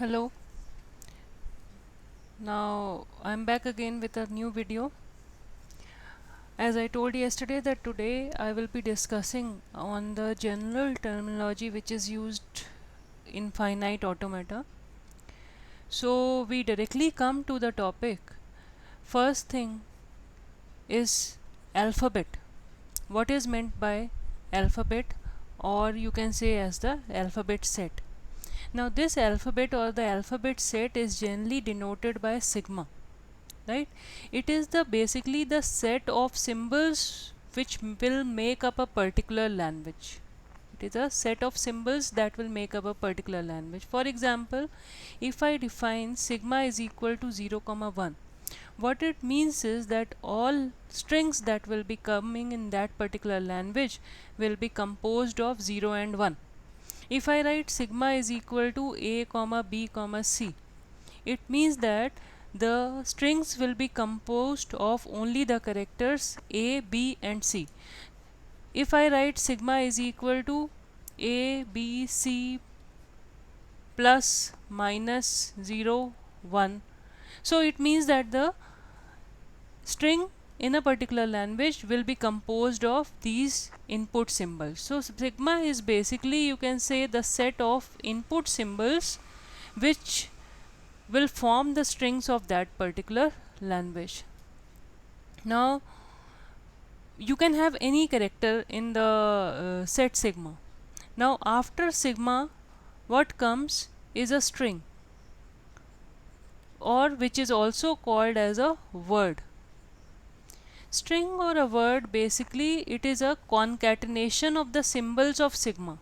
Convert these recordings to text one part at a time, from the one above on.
Hello, now I'm back again with a new video. As I told yesterday that today I will be discussing on the general terminology which is used in finite automata. So we directly come to the topic. First thing is alphabet. What is meant by alphabet, or you can say as the alphabet set. Now this alphabet or the alphabet set is generally denoted by sigma, right? It is the basically the set of symbols which will make up a particular language. It is a set of symbols that will make up a particular language. For example, if I define sigma is equal to 0 comma 1, what it means is that all strings that will be coming in that particular language will be composed of 0 and 1. If I write sigma is equal to a comma b comma c, it means that the strings will be composed of only the characters A, B and C. If I write sigma is equal to A, B, C plus minus 0, 1, so it means that the string in a particular language will be composed of these input symbols. So sigma is basically, you can say, the set of input symbols which will form the strings of that particular language. Now you can have any character in the set sigma. Now after sigma, what comes is a string, or which is also called as a word. String or a word, basically it is a concatenation of the symbols of sigma,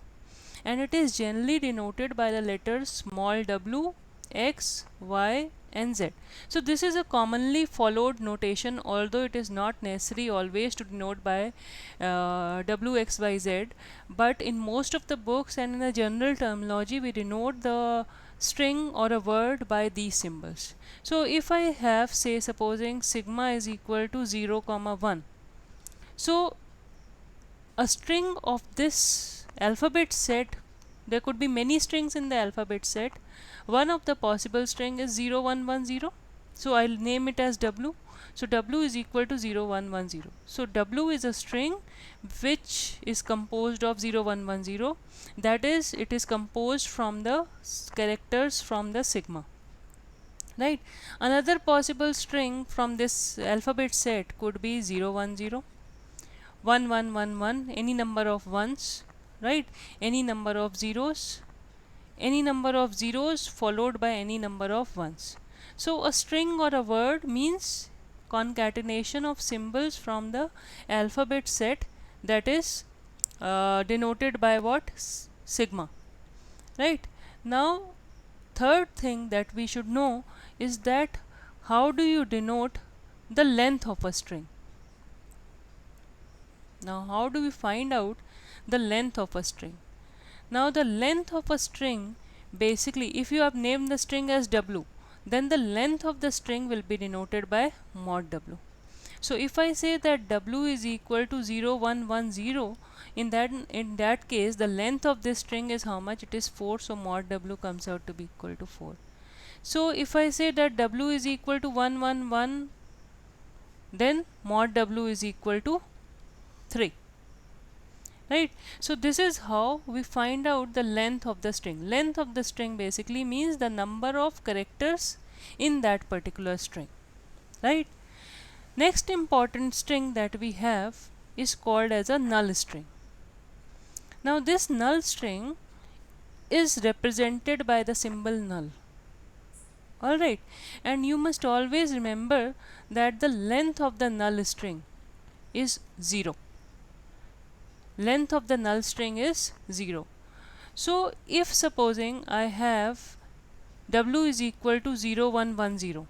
and it is generally denoted by the letters small w, x, y and z. So this is a commonly followed notation, although it is not necessary always to denote by w, x, y, z, but in most of the books and in the general terminology we denote the string or a word by these symbols. So if I have, say, supposing sigma is equal to 0 comma 1, so a string of this alphabet set, there could be many strings in the alphabet set. One of the possible string is 0 1 1 0, so I'll name it as w. So w is equal to 0 1 1 0. So w is a string which is composed of 0 1 1 0, that is, it is composed from the characters from the sigma, right? Another possible string from this alphabet set could be 0 1 0, 1 1 1 1, any number of ones, right? Any number of zeros, any number of zeros followed by any number of ones. So a string or a word means concatenation of symbols from the alphabet set, that is denoted by what? Sigma, right? Now third thing that we should know is that how do you denote the length of a string? Now how do we find out the length of a string? Now the length of a string, basically if you have named the string as w, then the length of the string will be denoted by mod w. So if I say that w is equal to 0 1 1 0, in that case the length of this string is how much? It is 4, so mod w comes out to be equal to 4. So if I say that w is equal to 1 1 1, then mod w is equal to 3, right? So this is how we find out the length of the string. Length of the string basically means the number of characters in that particular string, right? Next important string that we have is called as a null string. Now this null string is represented by the symbol null, alright, and you must always remember that the length of the null string is 0. Length of the null string is 0. So if supposing I have w is equal to 0 1 1 0,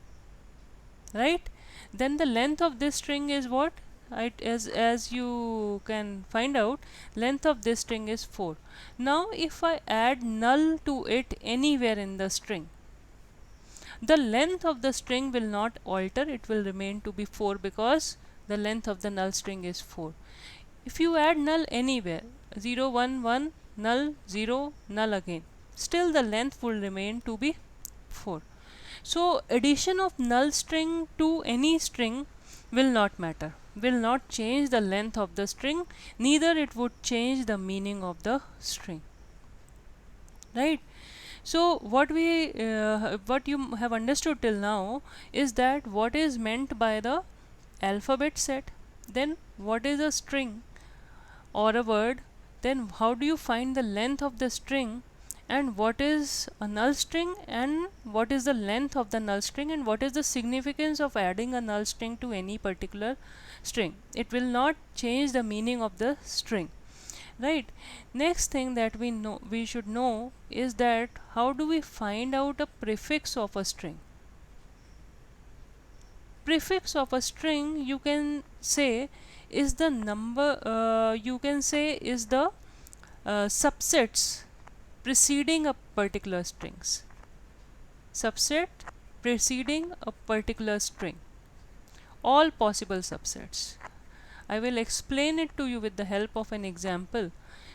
right, then the length of this string is what? As you can find out, length of this string is 4. Now if I add null to it anywhere in the string, the length of the string will not alter, it will remain to be 4, because the length of the null string is 4. If you add null anywhere, 0 1 1 null 0 null again, still the length will remain to be 4. So addition of null string to any string will not matter, will not change the length of the string, neither it would change the meaning of the string, right? So what you have understood till now is that what is meant by the alphabet set, then what is a string or a word, then how do you find the length of the string, and what is a null string, and what is the length of the null string, and what is the significance of adding a null string to any particular string. It will not change the meaning of the string, right? Next thing that we should know is that how do we find out a prefix of a string. Prefix of a string, you can say, is the number, you can say is the subsets preceding a particular strings. Subset preceding a particular string. All possible subsets. I will explain it to you with the help of an example.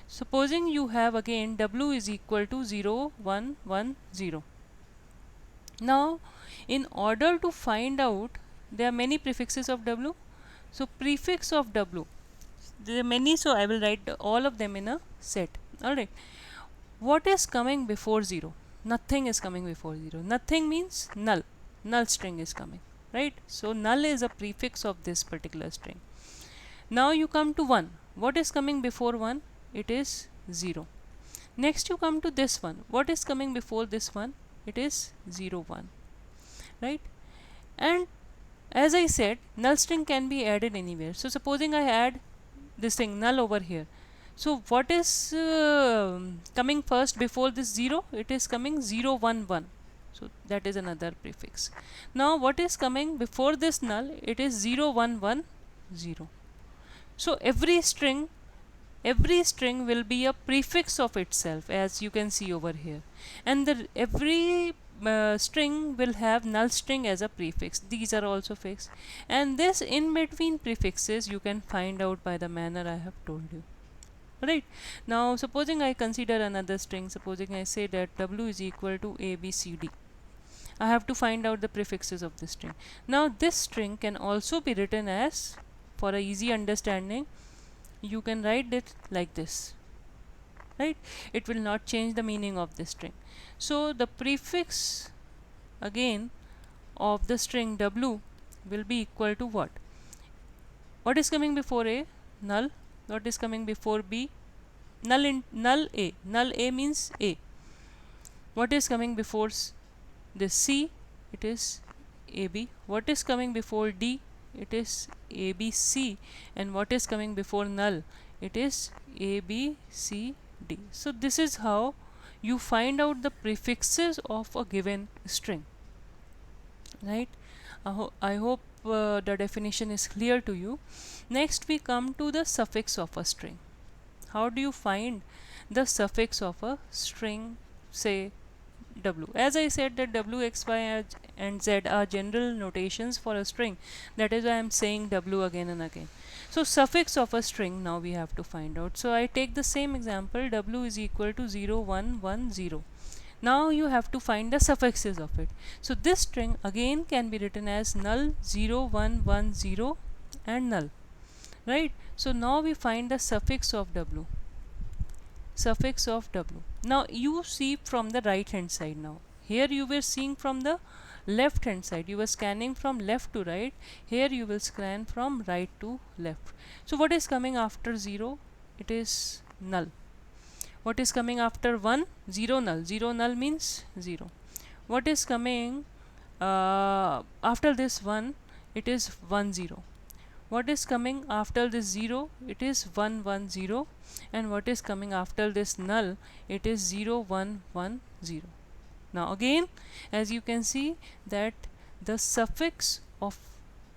Supposing you have again w is equal to 0, 1, 1, 0. Now, in order to find out, there are many prefixes of w. So, prefix of w, there are many, so I will write all of them in a set. Alright. What is coming before 0? Nothing is coming before 0. Nothing means null. Null string is coming, right? So, null is a prefix of this particular string. Now, you come to 1. What is coming before 1? It is 0. Next, you come to this one. What is coming before this one? It is 0, 1, right? And as I said, null string can be added anywhere. So, supposing I add this thing null over here. So, what is coming first before this 0? It is coming 0, 1, 1. So, that is another prefix. Now, what is coming before this null? It is 0, 1, 1, 0. So, every string will be a prefix of itself, as you can see over here, and every string will have null string as a prefix. These are also fixed, and this in between prefixes you can find out by the manner I have told you, right? Now, supposing I consider another string, supposing I say that w is equal to abcd. I have to find out the prefixes of this string. Now, this string can also be written as, for a easy understanding, you can write it like this, right? It will not change the meaning of this string. So, the prefix again of the string w will be equal to what? What is coming before a? Null. What is coming before b? Null a. Null a means a. What is coming before this c? It is ab. What is coming before d? It is abc. And what is coming before null? It is abcd. So, this is how you find out the prefixes of a given string, right? I hope the definition is clear to you. Next, we come to the suffix of a string. How do you find the suffix of a string, say w? As I said that w, x, y and z are general notations for a string. That is why I am saying w again and again. So, suffix of a string now we have to find out. So, I take the same example, w is equal to 0, 1, 1, 0. Now, you have to find the suffixes of it. So, this string again can be written as null, 0, 1, 1, 0 and null, right? So, now we find the suffix of w. Suffix of w. Now, you see from the right hand side now. Here you were seeing from the left hand side. You were scanning from left to right. Here you will scan from right to left. So, what is coming after 0? It is null. What is coming after 1? 0 null. 0 null means 0. What is coming after this 1? It is 1, 0. What is coming after this 0? It is 1, 1, 0. And what is coming after this null? It is 0, 1, 1, 0. Now, again, as you can see that the suffix of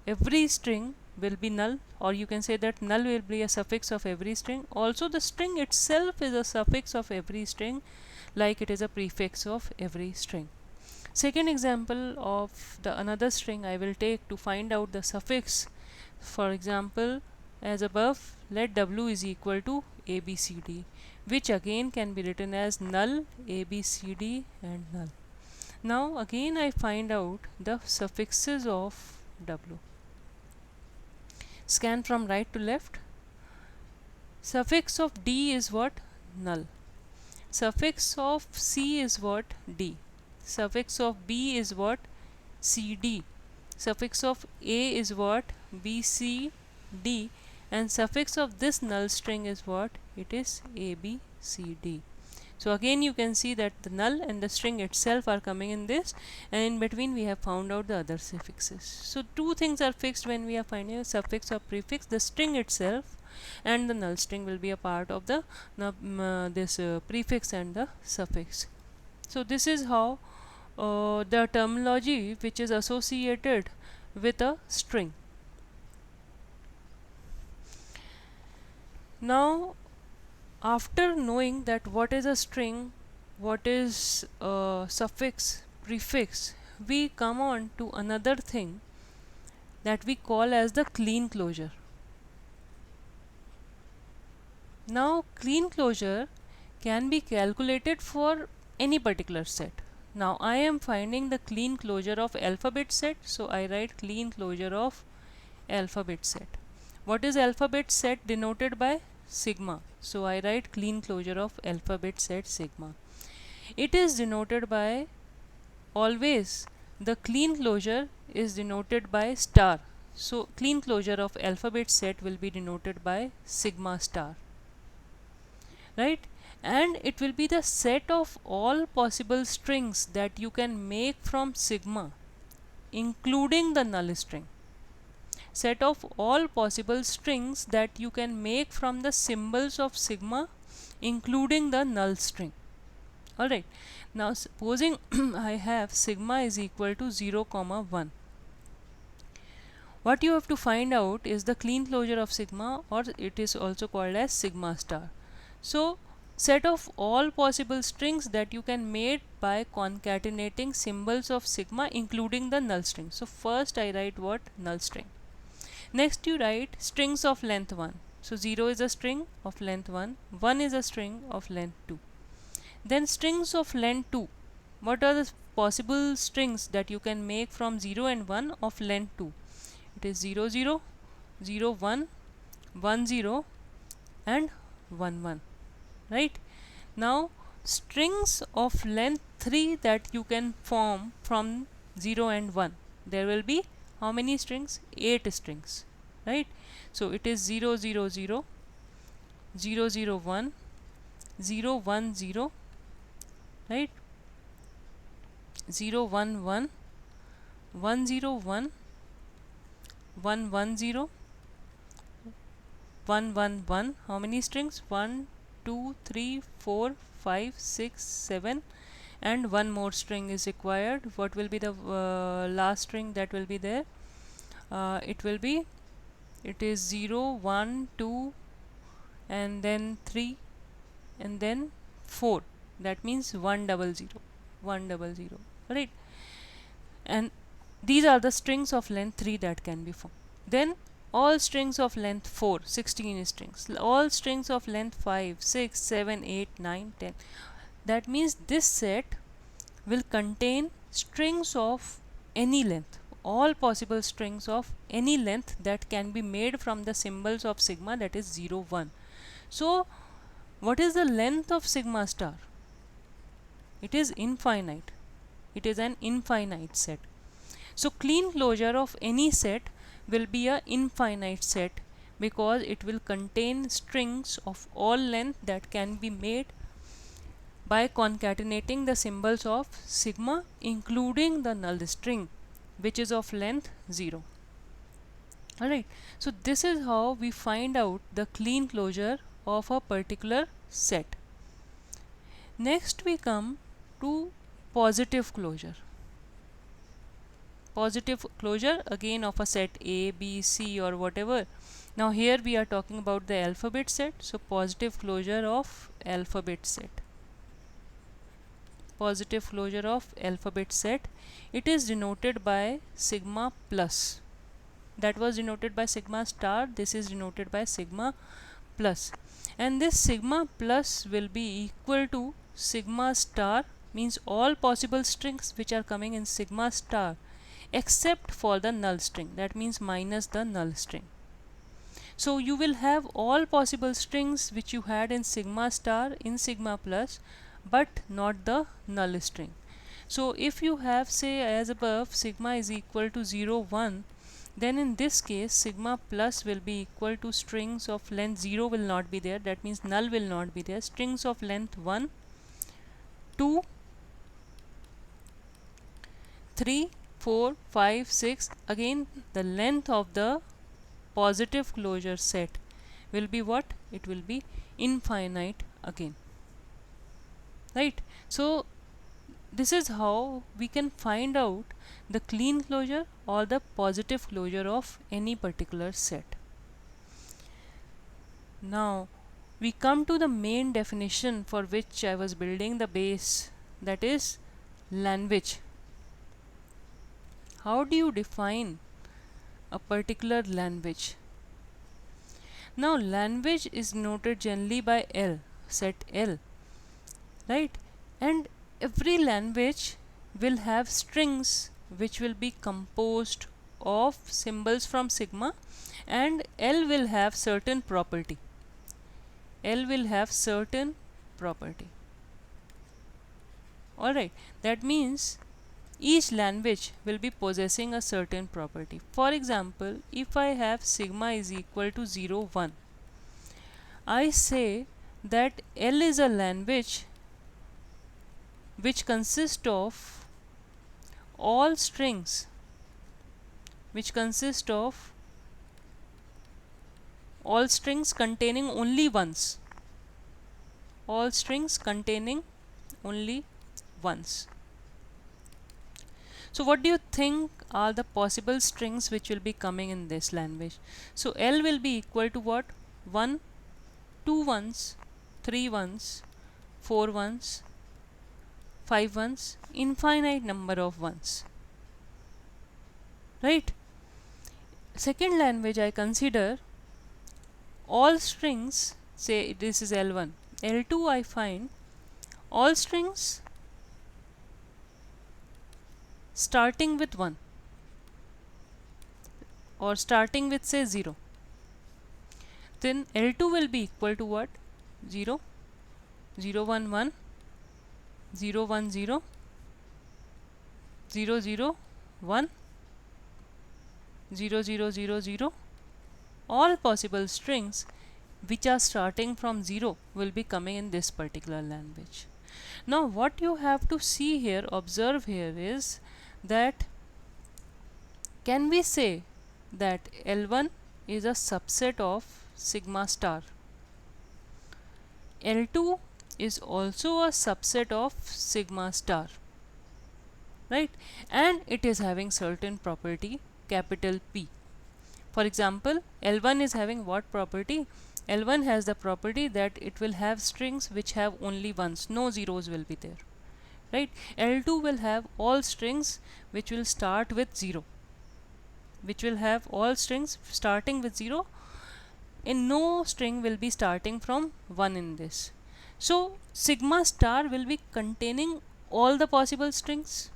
every string will be null, or you can say that null will be a suffix of every string. Also, the string itself is a suffix of every string, like it is a prefix of every string. Second example of the another string I will take to find out the suffix. For example, as above, let w is equal to abcd, which again can be written as null, abcd and null. Now again I find out the suffixes of W. Scan from right to left. Suffix of D is what? Null. Suffix of C is what? D. Suffix of B is what? CD. Suffix of A is what? BCD. And suffix of this null string is what? It is ABCD. So again you can see that the null and the string itself are coming in this, and in between we have found out the other suffixes. So two things are fixed when we are finding a suffix or prefix. The string itself and the null string will be a part of the this prefix and the suffix. So this is how the terminology which is associated with a string. Now after knowing that what is a string, what is a suffix, prefix, we come on to another thing that we call as the clean closure. Now clean closure can be calculated for any particular set. Now I am finding the clean closure of alphabet set, so I write clean closure of alphabet set. What is alphabet set denoted by? Sigma. So I write clean closure of alphabet set sigma. It is denoted by, always the clean closure is denoted by star. So clean closure of alphabet set will be denoted by sigma star, right? And it will be the set of all possible strings that you can make from sigma, including the null string. Set of all possible strings that you can make from the symbols of sigma, including the null string. Alright, now supposing I have sigma is equal to 0, 1. What you have to find out is the clean closure of sigma, or it is also called as sigma star. So set of all possible strings that you can make by concatenating symbols of sigma, including the null string. So first I write what? Null string. Next you write strings of length 1. So 0 is a string of length 1, 1 is a string of length 2. Then strings of length 2. What are the possible strings that you can make from 0 and 1 of length 2? It is 0, 0, 0, 1, 1, 0 and 1, 1. Right? Now strings of length 3 that you can form from 0 and 1. There will be how many strings? 8 strings, right? So it is 0, 0, 0, 0, 0, 1, 0, 1, 0, right? 0, 1, 1, 1, 0, 1, 1, 1, 0, 1, 1, 1. How many strings? 1, 2, 3, 4, 5, 6, 7, and one more string is required. What will be the last string that will be there? It is 0, 1, 2 and then 3 and then 4. That means 1, 0, 0, 1, 0, 0, right? And these are the strings of length 3 that can be formed. Then all strings of length 4, 16 strings, all strings of length 5, 6, 7, 8, 9, 10. That means this set will contain strings of any length, all possible strings of any length that can be made from the symbols of sigma, that is 0, 1. So what is the length of sigma star? It is infinite. It is an infinite set. So clean closure of any set will be a infinite set, because it will contain strings of all length that can be made by concatenating the symbols of sigma, including the null string, which is of length 0. Alright, so this is how we find out the clean closure of a particular set. Next we come to positive closure. Positive closure again of a set A, B, C or whatever. Now here we are talking about the alphabet set, so positive closure of alphabet set. Positive closure of alphabet set, it is denoted by sigma plus. That was denoted by sigma star, this is denoted by sigma plus, and this sigma plus will be equal to sigma star means all possible strings which are coming in sigma star except for the null string, that means minus the null string. So you will have all possible strings which you had in sigma star in sigma plus, but not the null string. So if you have, say, as above, sigma is equal to 0 1, then in this case sigma plus will be equal to strings of length 0 will not be there, that means null will not be there, strings of length 1 2 3 4 5 6, again the length of the positive closure set will be what? It will be infinite again, right? So this is how we can find out the clean closure or the positive closure of any particular set. Now we come to the main definition for which I was building the base, that is language. How do you define a particular language? Now language is noted generally by L, set L, right? And every language will have strings which will be composed of symbols from sigma, and L will have certain property. L will have certain property. Alright, that means each language will be possessing a certain property. For example, if I have sigma is equal to 0 1, I say that L is a language which consists of all strings containing only ones, all strings containing only ones. So what do you think are the possible strings which will be coming in this language? So L will be equal to what? 1 2 ones, 3 ones, 4 ones, 5 ones, infinite number of ones, right? Second language I consider all strings, say this is L1, L2 I find all strings starting with 1 or starting with, say, 0. Then L2 will be equal to what? 0 0 1 1, 0 1 0, 0 0 1, 0 0 0 0. All possible strings which are starting from 0 will be coming in this particular language. Now what you have to see here, observe here, is that can we say that L1 is a subset of sigma star? L2 is also a subset of sigma star, right? And it is having certain property, capital P. For example, L1 is having what property? L1 has the property that it will have strings which have only ones, no zeros will be there, right? L2 will have all strings which will start with 0, which will have all strings starting with 0, and no string will be starting from 1 in this. So sigma star will be containing all the possible strings,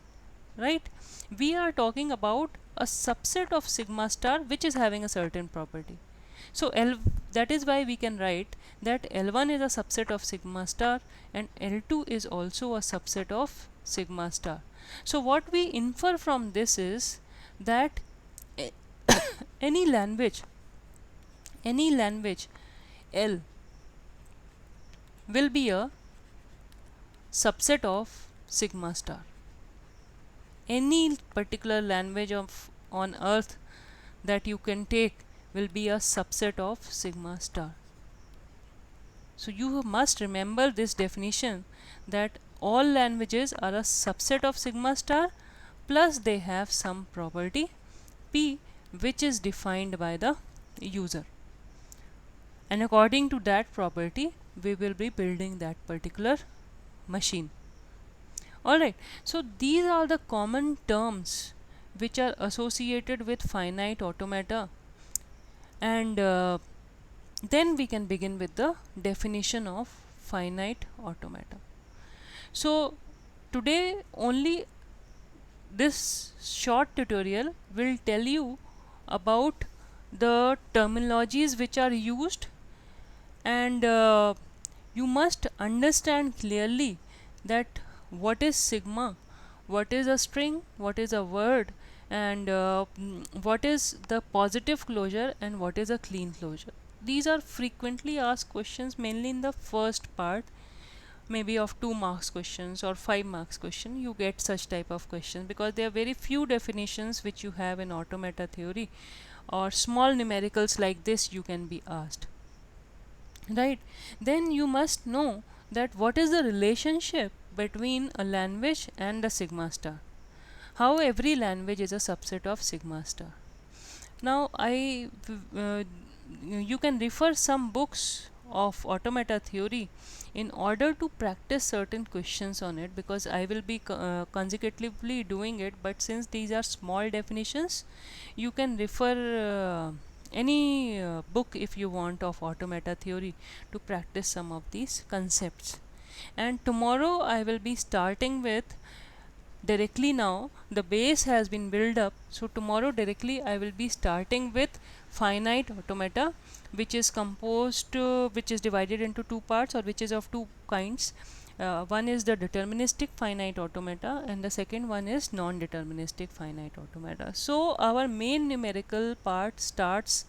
right? We are talking about a subset of sigma star which is having a certain property. So that is why we can write that L1 is a subset of sigma star and L2 is also a subset of sigma star. So what we infer from this is that any language L will be a subset of sigma star. Any particular language on earth that you can take will be a subset of sigma star. So you must remember this definition, that all languages are a subset of sigma star plus they have some property P which is defined by the user, and according to that property we will be building that particular machine. Alright, so these are the common terms which are associated with finite automata, and then we can begin with the definition of finite automata. So today only this short tutorial will tell you about the terminologies which are used, and you must understand clearly that what is sigma, what is a string, what is a word, and what is the positive closure and what is a clean closure. These are frequently asked questions, mainly in the first part, maybe of 2 marks questions or 5 marks question. You get such type of questions because there are very few definitions which you have in automata theory, or small numericals like this you can be asked, right? Then you must know that what is the relationship between a language and a sigma star, how every language is a subset of sigma star. Now you can refer some books of automata theory in order to practice certain questions on it, because I will be consecutively doing it, but since these are small definitions, you can refer any book if you want of automata theory to practice some of these concepts. And tomorrow I will be starting with directly. Now the base has been built up, so tomorrow directly I will be starting with finite automata, which is composed which is divided into 2 parts, or which is of 2 kinds. One is the deterministic finite automata and the second one is non-deterministic finite automata. So our main numerical part starts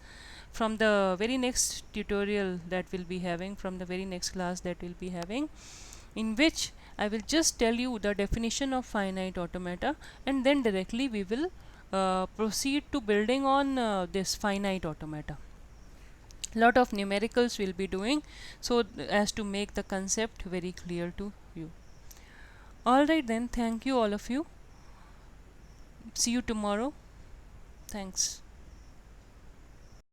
from the very next tutorial that we'll be having, from the very next class that we'll be having, in which I will just tell you the definition of finite automata, and then directly we will proceed to building on this finite automata. Lot of numericals will be doing, so as to make the concept very clear to you. Alright then, thank you all of you. See you tomorrow. Thanks.